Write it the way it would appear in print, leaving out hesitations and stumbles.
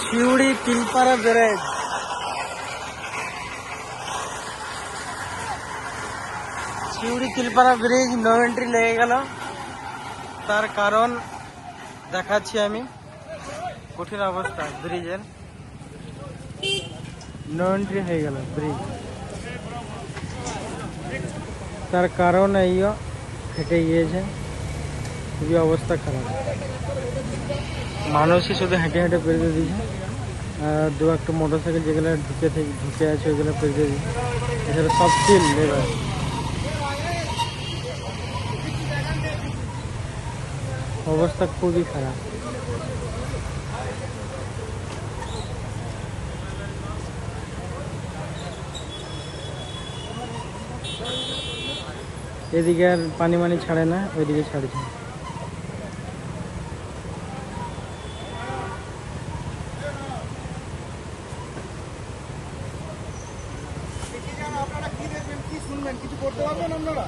Suri Tilpara barrage. Suri Tilpara bridge no entry লেগে গেল, তার কারণ দেখাচ্ছি আমি। কঠিন অবস্থা ব্রিজের, নো এন্ট্রি হয়ে গেল ব্রিজ, তার কারণ এইও ফেটে গিয়েছে, খুবই অবস্থা খারাপ। মানুষই শুধু হেঁটে হেঁটে পেরিয়ে দিয়েছে, আর দু একটা মোটরসাইকেল যেগুলো ঢুকে আছে ওইগুলো পেরিয়ে দিয়েছে, এছাড়া সব চিল লেবার। অবস্থা খুবই খারাপ। এদিকে আর পানি মানি ছাড়ে না, ওইদিকে ছাড়ছে। আপনারা কি দেখবেন, কি শুনবেন, কিছু করতে পারবেন আপনারা?